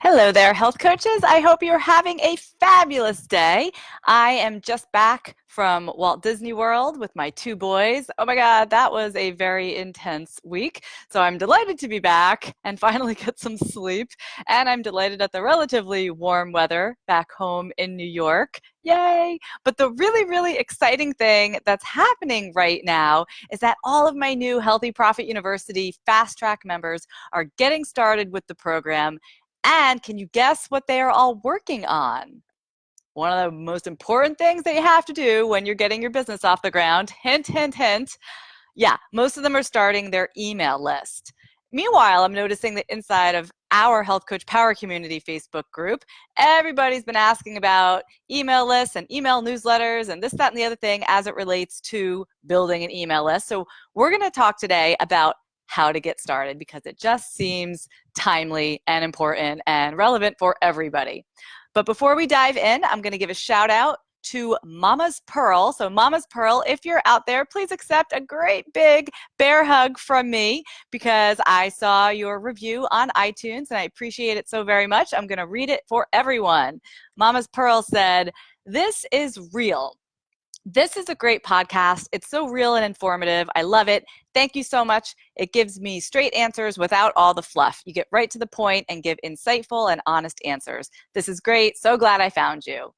Hello there, health coaches. I hope you're having a fabulous day. I am just back from Walt Disney World with my two boys. Oh my God, that was a very intense week. So I'm delighted to be back and finally get some sleep. And I'm delighted at the relatively warm weather back home in New York. Yay! But the really exciting thing that's happening right now is that all of my new Healthy Profit University Fast Track members are getting started with the program. And can you guess what they are all working on? One of the most important things that you have to do when you're getting your business off the ground, hint, hint, hint. Yeah, most of them are starting their email list. Meanwhile, I'm noticing that inside of our Health Coach Power Community Facebook group, everybody's been asking about email lists and email newsletters and this, that, and the other thing as it relates to building an email list. So we're going to talk today about how to get started because it just seems timely and important and relevant for everybody. But before we dive in, I'm going to give a shout out to Mama's Pearl. So Mama's Pearl, if you're out there, please accept a great big bear hug from me because I saw your review on iTunes and I appreciate it so very much. I'm going to read it for everyone. Mama's Pearl said, "This is real. This is a great podcast. It's so real and informative. I love it. Thank you so much. It gives me straight answers without all the fluff. You get right to the point and give insightful and honest answers. This is great. So glad I found you."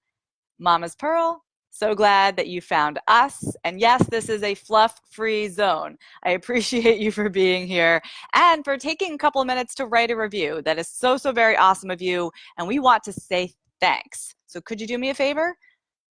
Mama's Pearl, so glad that you found us. And yes, this is a fluff-free zone. I appreciate you for being here and for taking a couple of minutes to write a review. That is so very awesome of you. And we want to say thanks. So could you do me a favor?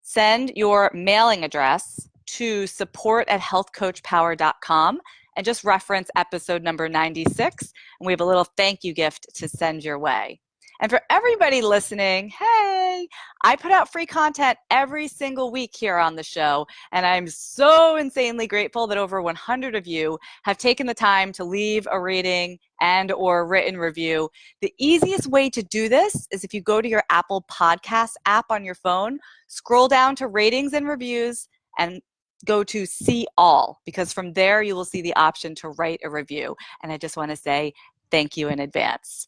Send your mailing address to support@healthcoachpower.com and just reference episode number 96. And we have a little thank you gift to send your way. And for everybody listening, hey, I put out free content every single week here on the show. And I'm so insanely grateful that over 100 of you have taken the time to leave a rating and or written review. The easiest way to do this is if you go to your Apple Podcast app on your phone, scroll down to ratings and reviews and go to see all, because from there you will see the option to write a review. And I just want to say thank you in advance.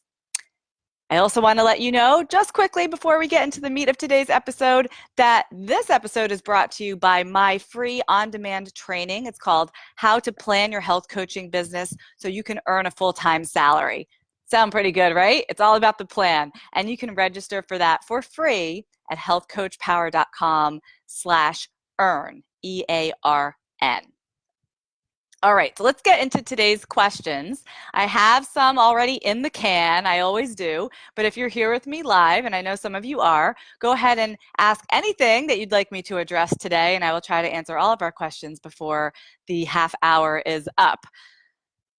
I also want to let you know, just quickly before we get into the meat of today's episode, that this episode is brought to you by my free on-demand training. It's called How to Plan Your Health Coaching Business So You Can Earn a Full-Time Salary. Sound pretty good, right? It's all about the plan. And you can register for that for free at healthcoachpower.com/earn, EARN. All right, so let's get into today's questions. I have some already in the can, I always do, but if you're here with me live, and I know some of you are, go ahead and ask anything that you'd like me to address today, and I will try to answer all of our questions before the half hour is up.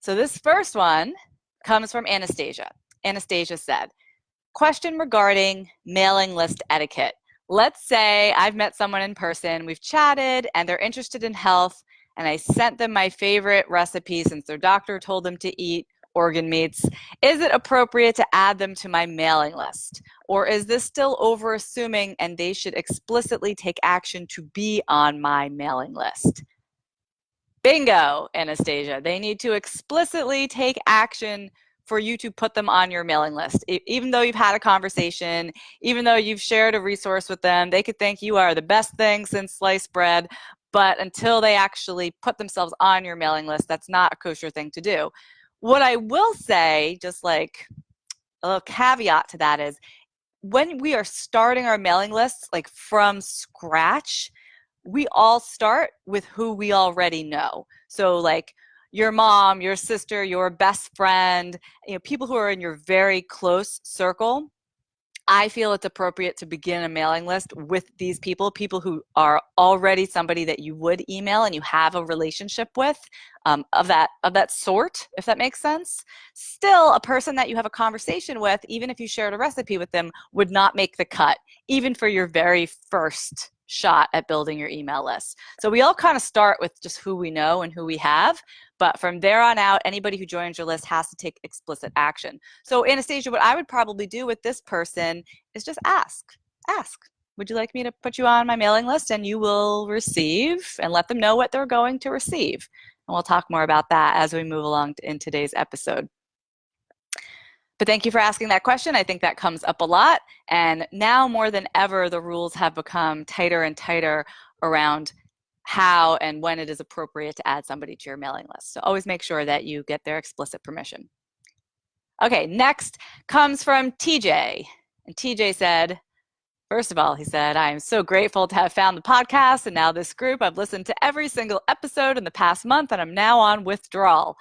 So this first one comes from Anastasia. Anastasia said, question regarding mailing list etiquette. Let's say I've met someone in person, we've chatted, and they're interested in health, and I sent them my favorite recipe since their doctor told them to eat organ meats. Is it appropriate to add them to my mailing list? Or is this still over-assuming and they should explicitly take action to be on my mailing list? Bingo, Anastasia. They need to explicitly take action for you to put them on your mailing list. Even though you've had a conversation, even though you've shared a resource with them, they could think you are the best thing since sliced bread. But until they actually put themselves on your mailing list, that's not a kosher thing to do. What I will say, just like a little caveat to that, is when we are starting our mailing lists like from scratch, we all start with who we already know. So like your mom, your sister, your best friend, people who are in your very close circle. I feel it's appropriate to begin a mailing list with these people who are already somebody that you would email and you have a relationship with of that sort, if that makes sense. Still, a person that you have a conversation with, even if you shared a recipe with them, would not make the cut, even for your very first shot at building your email list. So we all kind of start with just who we know and who we have. But from there on out, anybody who joins your list has to take explicit action. So Anastasia, what I would probably do with this person is just ask, would you like me to put you on my mailing list? And you will receive and let them know what they're going to receive. And we'll talk more about that as we move along in today's episode. But thank you for asking that question. I think that comes up a lot. And now more than ever, the rules have become tighter and tighter around how and when it is appropriate to add somebody to your mailing list. So always make sure that you get their explicit permission. Okay, next comes from TJ. And TJ said, first of all, he said, I am so grateful to have found the podcast and now this group. I've listened to every single episode in the past month and I'm now on withdrawal.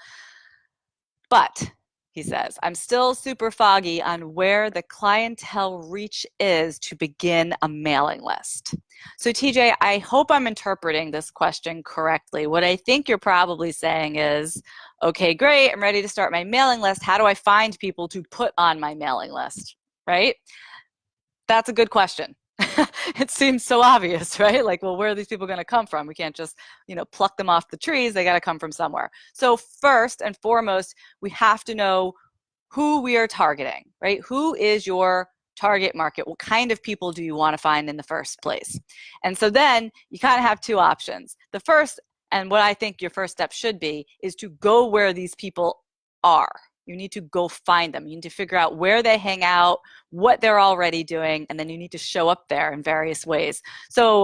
But, he says, I'm still super foggy on where the clientele reach is to begin a mailing list. So TJ, I hope I'm interpreting this question correctly. What I think you're probably saying is, okay, great, I'm ready to start my mailing list. How do I find people to put on my mailing list, right? That's a good question. It seems so obvious, right? Like, well, where are these people going to come from? We can't just, pluck them off the trees. They got to come from somewhere. So first and foremost, we have to know who we are targeting, right? Who is your target market? What kind of people do you want to find in the first place? And so then you kind of have two options. The first, and what I think your first step should be, is to go where these people are. You need to go find them. You need to figure out where they hang out, what they're already doing, and then you need to show up there in various ways. So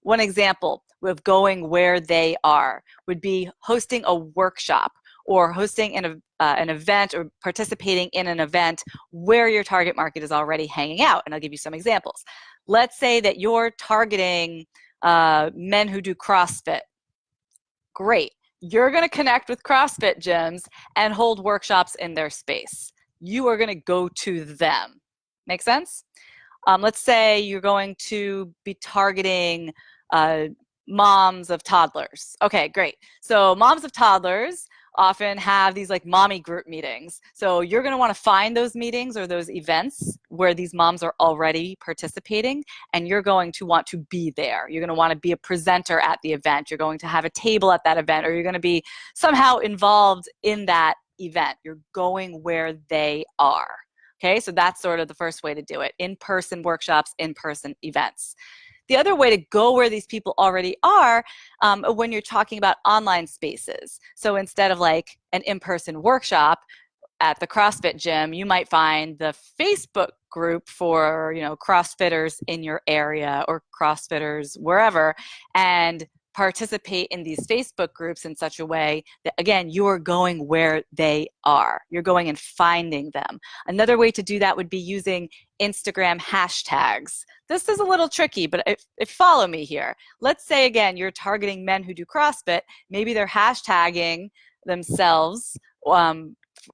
one example of going where they are would be hosting a workshop or hosting an event or participating in an event where your target market is already hanging out. And I'll give you some examples. Let's say that you're targeting men who do CrossFit. Great. You're going to connect with CrossFit gyms and hold workshops in their space. You are going to go to them. Make sense? Let's say you're going to be targeting moms of toddlers. Okay, great. So moms of toddlers often have these like mommy group meetings. So you're going to want to find those meetings or those events where these moms are already participating, and you're going to want to be there. You're going to want to be a presenter at the event. You're going to have a table at that event, or you're going to be somehow involved in that event. You're going where they are. Okay, so that's sort of the first way to do it. In-person workshops, in-person events. The other way to go where these people already are when you're talking about online spaces. So instead of like an in-person workshop at the CrossFit gym, you might find the Facebook group for, CrossFitters in your area or CrossFitters wherever, and participate in these Facebook groups in such a way that, again, you are going where they are. You're going and finding them. Another way to do that would be using Instagram hashtags. This is a little tricky, but if follow me here. Let's say, again, you're targeting men who do CrossFit. Maybe they're hashtagging themselves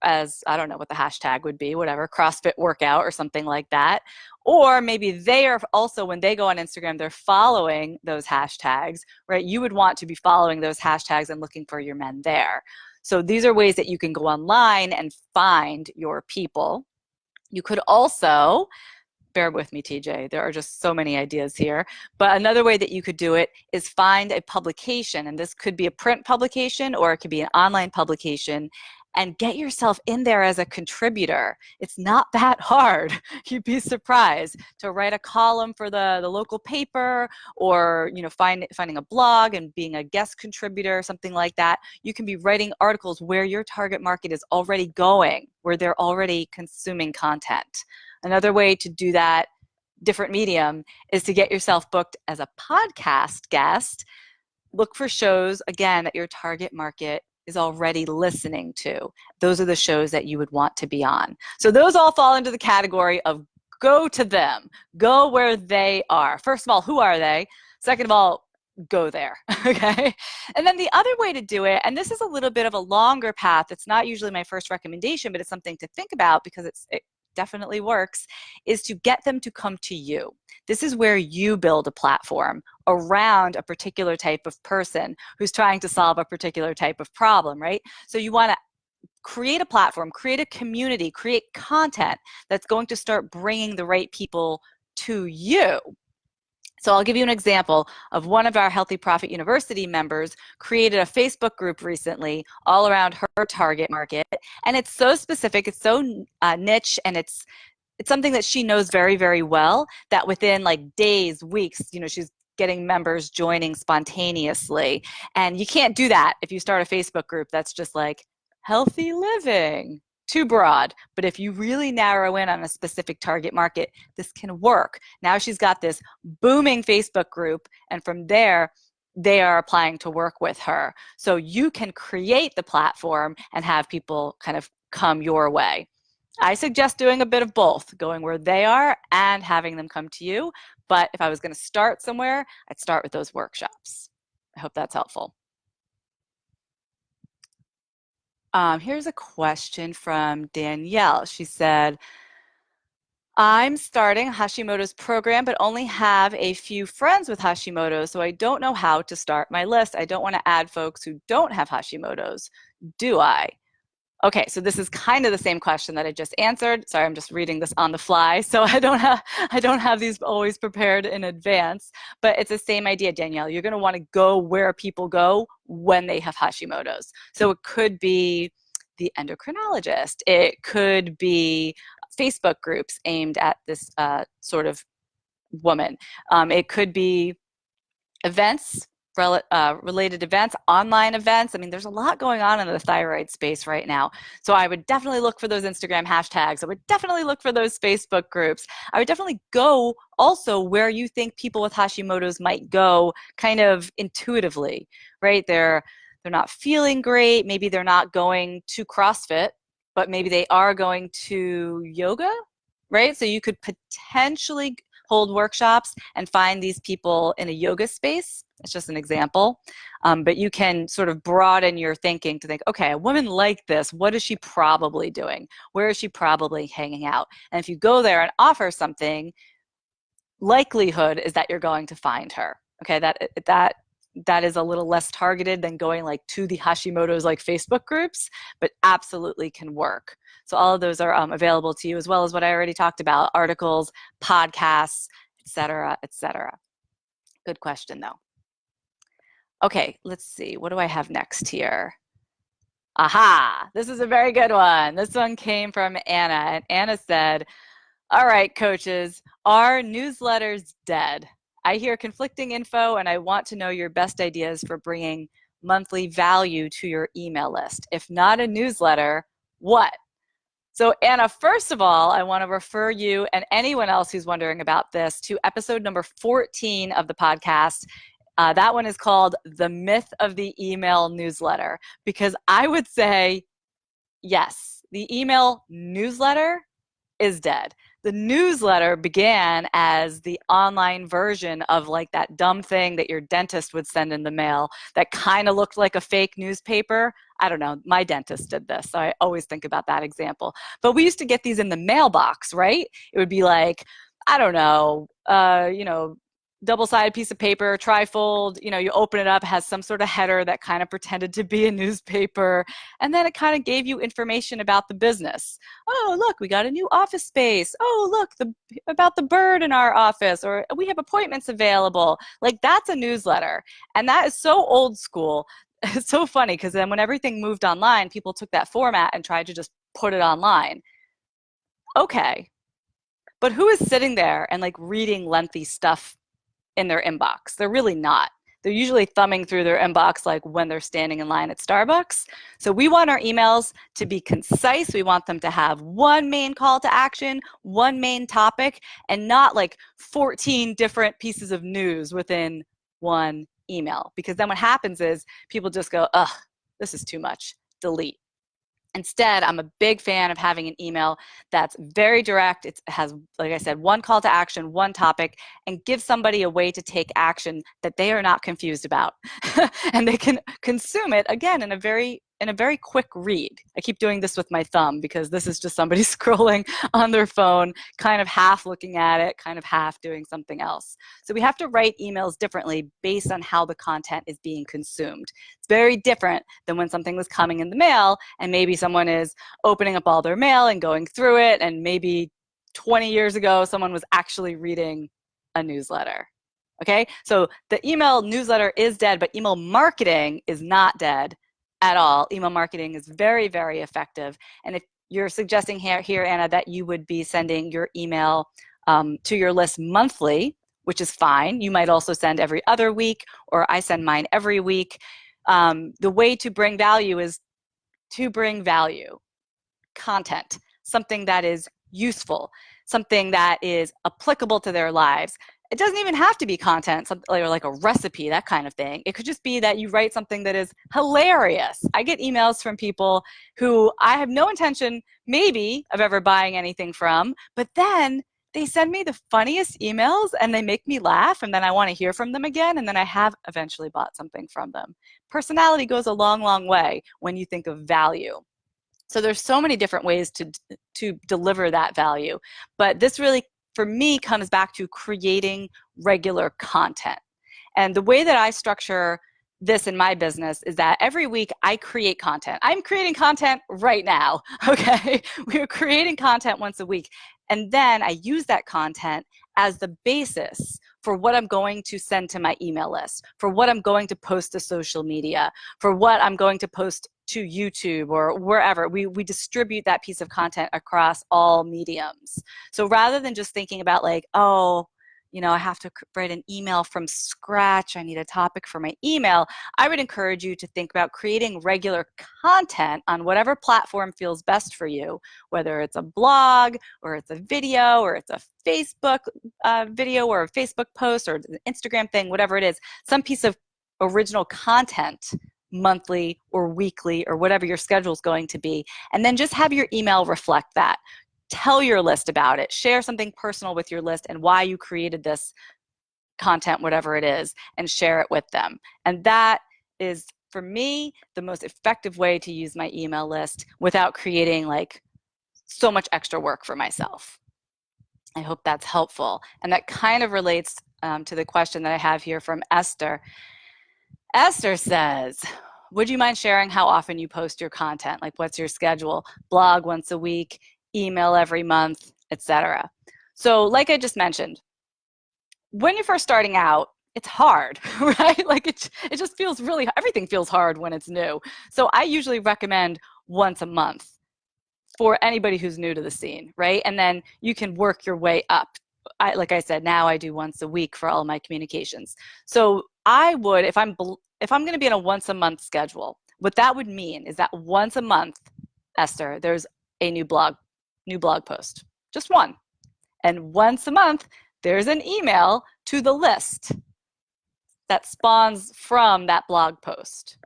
as, I don't know what the hashtag would be, whatever, CrossFit workout or something like that. Or maybe they are also, when they go on Instagram, they're following those hashtags, right? You would want to be following those hashtags and looking for your men there. So these are ways that you can go online and find your people. You could also, bear with me, TJ, there are just so many ideas here. But another way that you could do it is find a publication, and this could be a print publication or it could be an online publication, and get yourself in there as a contributor. It's not that hard. You'd be surprised to write a column for the local paper, or finding a blog and being a guest contributor, something like that. You can be writing articles where your target market is already going, where they're already consuming content. Another way to do that, different medium, is to get yourself booked as a podcast guest. Look for shows, again, that your target market is already listening to. Those are the shows that you would want to be on. So those all fall into the category of go to them, go where they are. First of all, who are they? Second of all, go there, okay? And then the other way to do it, and this is a little bit of a longer path, it's not usually my first recommendation, but it's something to think about because it definitely works, is to get them to come to you. This is where you build a platform around a particular type of person who's trying to solve a particular type of problem, right? So you want to create a platform, create a community, create content that's going to start bringing the right people to you. So I'll give you an example of one of our Healthy Profit University members created a Facebook group recently all around her target market. And it's so specific, it's so niche, and it's something that she knows very, very well, that within like days, weeks, she's getting members joining spontaneously. And you can't do that if you start a Facebook group that's just like healthy living too broad. But if you really narrow in on a specific target market, this can work. Now she's got this booming Facebook group, and from there, they are applying to work with her. So you can create the platform and have people kind of come your way. I suggest doing a bit of both, going where they are and having them come to you. But if I was going to start somewhere, I'd start with those workshops. I hope that's helpful. Here's a question from Danielle. She said, I'm starting Hashimoto's program, but only have a few friends with Hashimoto, so I don't know how to start my list. I don't want to add folks who don't have Hashimoto's. Do I? Okay, so this is kind of the same question that I just answered. Sorry, I'm just reading this on the fly, so I don't have these always prepared in advance. But it's the same idea, Danielle. You're going to want to go where people go when they have Hashimoto's. So it could be the endocrinologist. It could be Facebook groups aimed at this sort of woman. It could be events, related events, online events. I mean, there's a lot going on in the thyroid space right now. So I would definitely look for those Instagram hashtags. I would definitely look for those Facebook groups. I would definitely go also where you think people with Hashimoto's might go kind of intuitively, right? They're not feeling great. Maybe they're not going to CrossFit, but maybe they are going to yoga, right? So you could potentially hold workshops and find these people in a yoga space. It's just an example. But you can sort of broaden your thinking to think, okay, a woman like this, what is she probably doing? Where is she probably hanging out? And if you go there and offer something, likelihood is that you're going to find her. Okay, that is a little less targeted than going like to the Hashimoto's like Facebook groups, but absolutely can work. So all of those are available to you, as well as what I already talked about, articles, podcasts, et cetera, et cetera. Good question though. Okay, let's see. What do I have next here? Aha, this is a very good one. This one came from Anna, and Anna said, all right, coaches, are newsletters dead? I hear conflicting info, and I want to know your best ideas for bringing monthly value to your email list. If not a newsletter, what? So Anna, first of all, I want to refer you and anyone else who's wondering about this to episode number 14 of the podcast. That one is called The Myth of the Email Newsletter, because I would say, yes, the email newsletter is dead. The newsletter began as the online version of like that dumb thing that your dentist would send in the mail that kind of looked like a fake newspaper. I don't know, my dentist did this, so I always think about that example. But we used to get these in the mailbox, right? It would be like, I don't know, double-sided piece of paper, trifold, you open it up, it has some sort of header that kind of pretended to be a newspaper, and then it kind of gave you information about the business. Oh, look, we got a new office space. Oh, look, about the bird in our office, or we have appointments available. Like, that's a newsletter, and that is so old school. It's so funny, because then when everything moved online, people took that format and tried to just put it online. Okay, but who is sitting there and like reading lengthy stuff in their inbox? They're really not. They're usually thumbing through their inbox like when they're standing in line at Starbucks. So we want our emails to be concise. We want them to have one main call to action, one main topic, and not like 14 different pieces of news within one email. Because then what happens is people just go, ugh, this is too much, delete. Instead, I'm a big fan of having an email that's very direct. It has, like I said, one call to action, one topic, and give somebody a way to take action that they are not confused about. And they can consume it, again, in a very quick read. I keep doing this with my thumb because this is just somebody scrolling on their phone, kind of half looking at it, kind of half doing something else. So we have to write emails differently based on how the content is being consumed. It's very different than when something was coming in the mail and maybe someone is opening up all their mail and going through it, and maybe 20 years ago someone was actually reading a newsletter. Okay, so the email newsletter is dead, but email marketing is not dead at all. Email marketing is very, very effective. And if you're suggesting here, Anna, that you would be sending your email to your list monthly, which is fine. You might also send every other week, or I send mine every week. The way to bring value is to bring value. content, something that is useful, something that is applicable to their lives. It doesn't even have to be content, something like a recipe, that kind of thing. It could just be that you write something that is hilarious. I get emails from people who I have no intention, maybe, of ever buying anything from, but then they send me the funniest emails and they make me laugh, and then I want to hear from them again, and then I have eventually bought something from them. Personality goes a long, long way when you think of value. So there's so many different ways to deliver that value. But this really, for me, comes back to creating regular content. And the way that I structure this in my business is that every week I create content. I'm creating content right now, okay? We're creating content once a week. And then I use that content as the basis for what I'm going to send to my email list, for what I'm going to post to social media, for what I'm going to post to YouTube or wherever. We distribute that piece of content across all mediums. So rather than just thinking about like, oh, I have to write an email from scratch, I need a topic for my email, I would encourage you to think about creating regular content on whatever platform feels best for you, whether it's a blog or it's a video or it's a Facebook video or a Facebook post or an Instagram thing, whatever it is, some piece of original content monthly or weekly or whatever your schedule is going to be, and then just have your email reflect that. Tell your list about it. Share something personal with your list and why you created this content, whatever it is, and share it with them. And that is, for me, the most effective way to use my email list without creating like so much extra work for myself. I hope that's helpful. And that kind of relates to the question that I have here from Esther. Esther says, would you mind sharing how often you post your content? Like, what's your schedule? Blog once a week, email every month, etc. So like I just mentioned, when you're first starting out, it's hard, right? Like it just feels really, everything feels hard when it's new. So I usually recommend once a month for anybody who's new to the scene, right? And then you can work your way up. Like I said, now I do once a week for all my communications. So I would, if I'm going to be in a once a month schedule, what that would mean is that once a month, Esther, there's a new blog post, just one. And once a month, there's an email to the list that spawns from that blog post,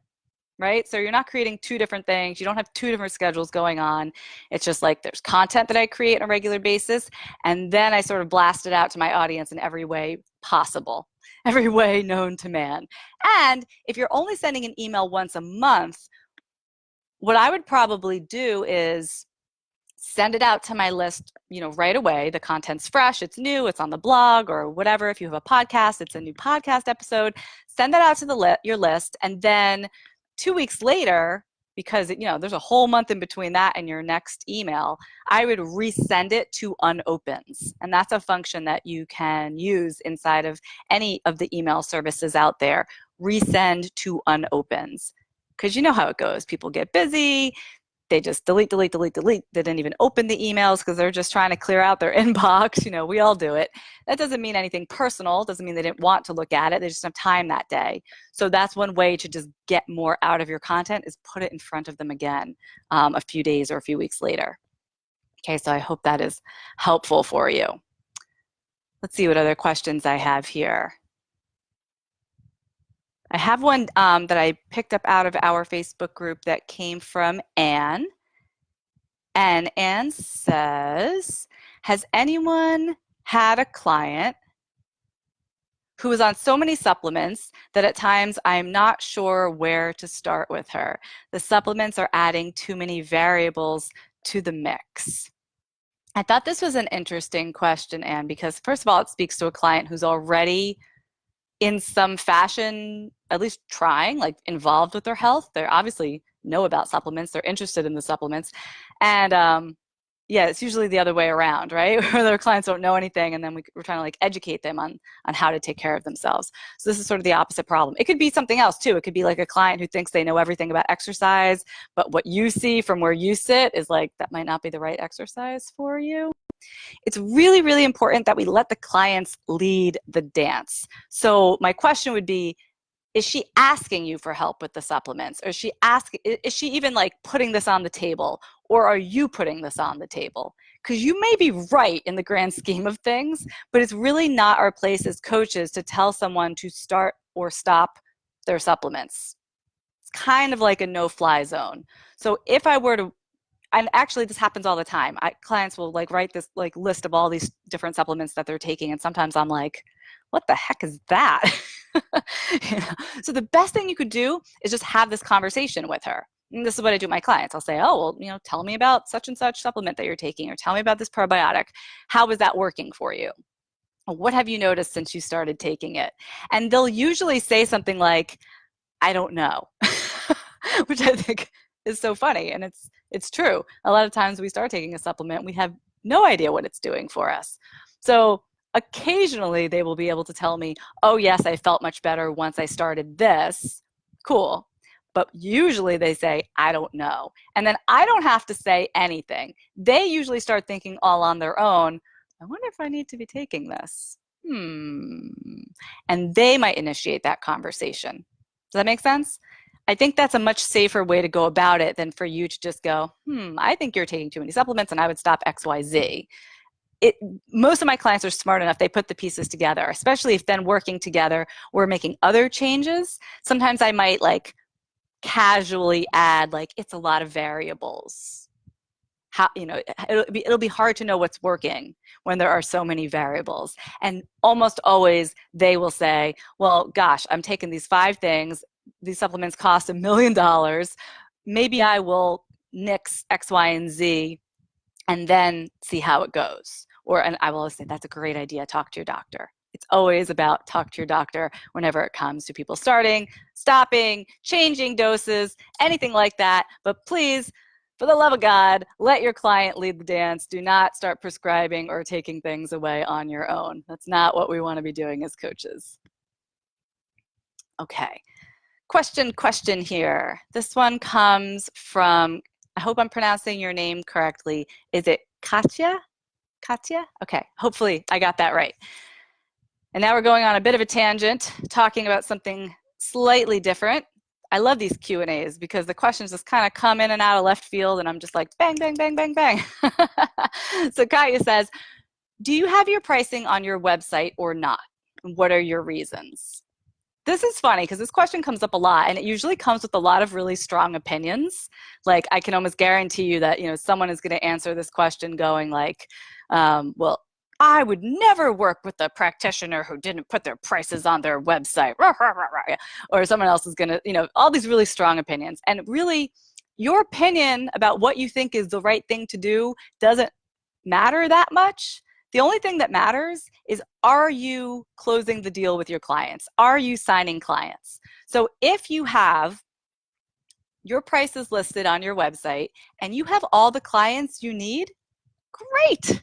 right? So you're not creating two different things. You don't have two different schedules going on. It's just like there's content that I create on a regular basis, and then I sort of blast it out to my audience in every way possible, every way known to man. And if you're only sending an email once a month, what I would probably do is send it out to my list, right away. The content's fresh, it's new, it's on the blog or whatever. If you have a podcast, it's a new podcast episode. Send that out to your list, and then 2 weeks later, because there's a whole month in between that and your next email, I would resend it to unopens. And that's a function that you can use inside of any of the email services out there. Resend to unopens. Because you know how it goes. People get busy. They just delete. They didn't even open the emails because they're just trying to clear out their inbox. We all do it. That doesn't mean anything personal. It doesn't mean they didn't want to look at it. They just don't have time that day. So that's one way to just get more out of your content, is put it in front of them again a few days or a few weeks later. Okay, so I hope that is helpful for you. Let's see what other questions I have here. I have one that I picked up out of our Facebook group that came from Anne. And Anne says, has anyone had a client who is on so many supplements that at times I'm not sure where to start with her? The supplements are adding too many variables to the mix. I thought this was an interesting question, Anne, because first of all, it speaks to a client who's already in some fashion, at least trying, like involved with their health. They obviously know about supplements. They're interested in the supplements. And yeah, it's usually the other way around, right? Where their clients don't know anything, and then we're trying to like educate them on how to take care of themselves. So this is sort of the opposite problem. It could be something else too. It could be like a client who thinks they know everything about exercise, but what you see from where you sit is like, that might not be the right exercise for you. It's really, really important that we let the clients lead the dance. So my question would be, is she asking you for help with the supplements? Or is she even like putting this on the table? or are you putting this on the table? Because you may be right in the grand scheme of things, but it's really not our place as coaches to tell someone to start or stop their supplements. It's kind of like a no-fly zone. So if I were to, and actually this happens all the time, clients will like write this like list of all these different supplements that they're taking, and sometimes I'm like, what the heck is that? You know? So the best thing you could do is just have this conversation with her. And this is what I do with my clients. I'll say, oh, well, you know, tell me about such and such supplement that you're taking, or tell me about this probiotic. How is that working for you? What have you noticed since you started taking it? And they'll usually say something like, I don't know, which I think is so funny. And it's true. A lot of times we start taking a supplement, we have no idea what it's doing for us. So occasionally they will be able to tell me, oh yes, I felt much better once I started this. Cool. But usually they say, I don't know. And then I don't have to say anything. They usually start thinking all on their own, I wonder if I need to be taking this. And they might initiate that conversation. Does that make sense? I think that's a much safer way to go about it than for you to just go, I think you're taking too many supplements and I would stop XYZ. Most of my clients are smart enough, they put the pieces together, especially if then working together, we're making other changes. Sometimes I might like casually add like, it's a lot of variables. How, you know, it'll be hard to know what's working when there are so many variables. And almost always they will say, well, gosh, I'm taking these 5 things. These supplements cost $1 million. Maybe I will nix X, Y, and Z and then see how it goes. And I will always say, that's a great idea. Talk to your doctor. It's always about talk to your doctor whenever it comes to people starting, stopping, changing doses, anything like that. But please, for the love of God, let your client lead the dance. Do not start prescribing or taking things away on your own. That's not what we want to be doing as coaches. Okay. Question here. This one comes from, I hope I'm pronouncing your name correctly. Is it Katya? Katya? Okay, hopefully I got that right. And now we're going on a bit of a tangent, talking about something slightly different. I love these Q&As because the questions just kind of come in and out of left field and I'm just like, bang, bang, bang, bang, bang. So Katya says, do you have your pricing on your website or not? What are your reasons? This is funny because this question comes up a lot and it usually comes with a lot of really strong opinions. Like I can almost guarantee you that, you know, someone is going to answer this question going like, well, I would never work with a practitioner who didn't put their prices on their website. Or someone else is going to, you know, all these really strong opinions. And really, your opinion about what you think is the right thing to do doesn't matter that much. The only thing that matters is, are you closing the deal with your clients? Are you signing clients? So if you have your prices listed on your website and you have all the clients you need, great.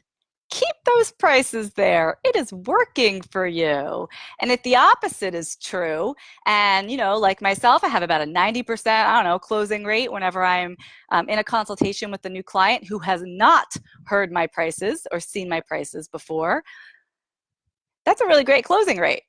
Keep those prices there. It is working for you. And if the opposite is true, and you know, like myself, I have about a 90%, I don't know, closing rate whenever I'm in a consultation with a new client who has not heard my prices or seen my prices before. That's a really great closing rate.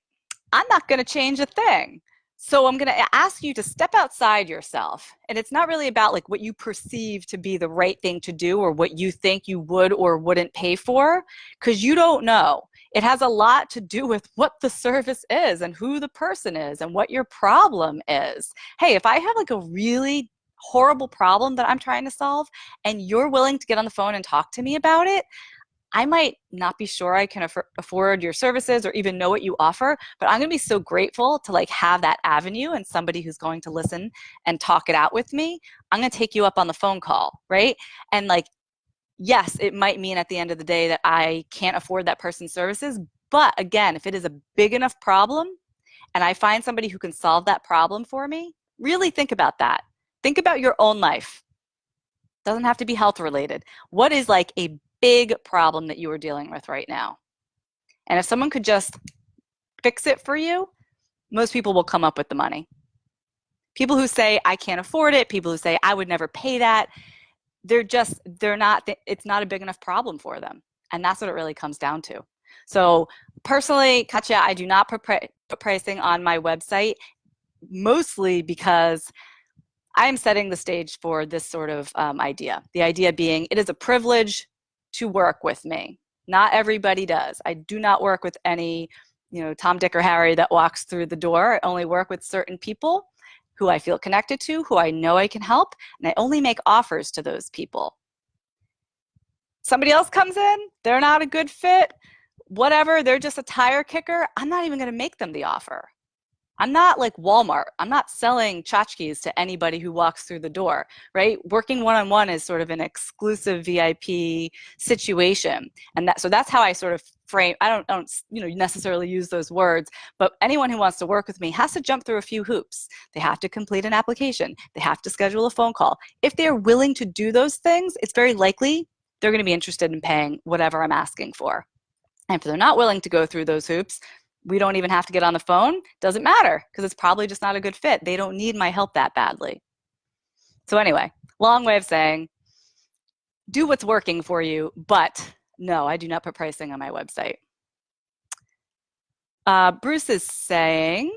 I'm not going to change a thing. So I'm going to ask you to step outside yourself. And it's not really about like what you perceive to be the right thing to do or what you think you would or wouldn't pay for, because you don't know. It has a lot to do with what the service is and who the person is and what your problem is. Hey, if I have like a really horrible problem that I'm trying to solve and you're willing to get on the phone and talk to me about it, I might not be sure I can afford your services or even know what you offer, but I'm going to be so grateful to like have that avenue and somebody who's going to listen and talk it out with me. I'm going to take you up on the phone call, right? And like, yes, it might mean at the end of the day that I can't afford that person's services, but again, if it is a big enough problem and I find somebody who can solve that problem for me, really think about that. Think about your own life. Doesn't have to be health related. What is like a big problem that you are dealing with right now? And if someone could just fix it for you, most people will come up with the money. People who say, I can't afford it, people who say, I would never pay that, it's not a big enough problem for them. And that's what it really comes down to. So personally, Katya, I do not put pricing on my website, mostly because I am setting the stage for this sort of idea. The idea being it is a privilege to work with me. Not everybody does. I do not work with any, Tom, Dick, or Harry that walks through the door. I only work with certain people who I feel connected to, who I know I can help, and I only make offers to those people. Somebody else comes in, they're not a good fit, whatever, they're just a tire kicker, I'm not even going to make them the offer. I'm not like Walmart. I'm not selling tchotchkes to anybody who walks through the door, right? Working one-on-one is sort of an exclusive VIP situation. And so that's how I sort of frame, I don't necessarily use those words, but anyone who wants to work with me has to jump through a few hoops. They have to complete an application. They have to schedule a phone call. If they're willing to do those things, it's very likely they're going to be interested in paying whatever I'm asking for. And if they're not willing to go through those hoops, we don't even have to get on the phone. Doesn't matter, because it's probably just not a good fit. They don't need my help that badly. So anyway, long way of saying, do what's working for you, but no, I do not put pricing on my website. Bruce is saying,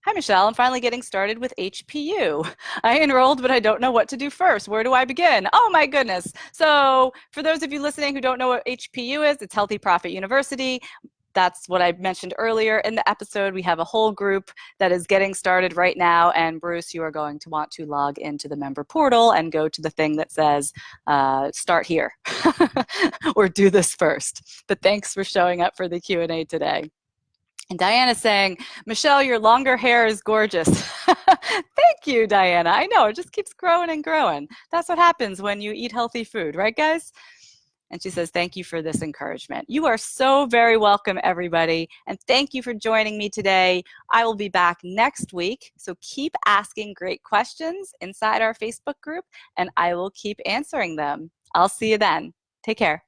hi, Michelle. I'm finally getting started with HPU. I enrolled, but I don't know what to do first. Where do I begin? Oh, my goodness. So for those of you listening who don't know what HPU is, it's Healthy Profit University. That's what I mentioned earlier in the episode. We have a whole group that is getting started right now. And Bruce, you are going to want to log into the member portal and go to the thing that says, start here or do this first. But thanks for showing up for the Q&A today. And Diana's saying, Michelle, your longer hair is gorgeous. Thank you, Diana. I know, it just keeps growing and growing. That's what happens when you eat healthy food, right, guys? And she says, thank you for this encouragement. You are so very welcome, everybody. And thank you for joining me today. I will be back next week. So keep asking great questions inside our Facebook group, and I will keep answering them. I'll see you then. Take care.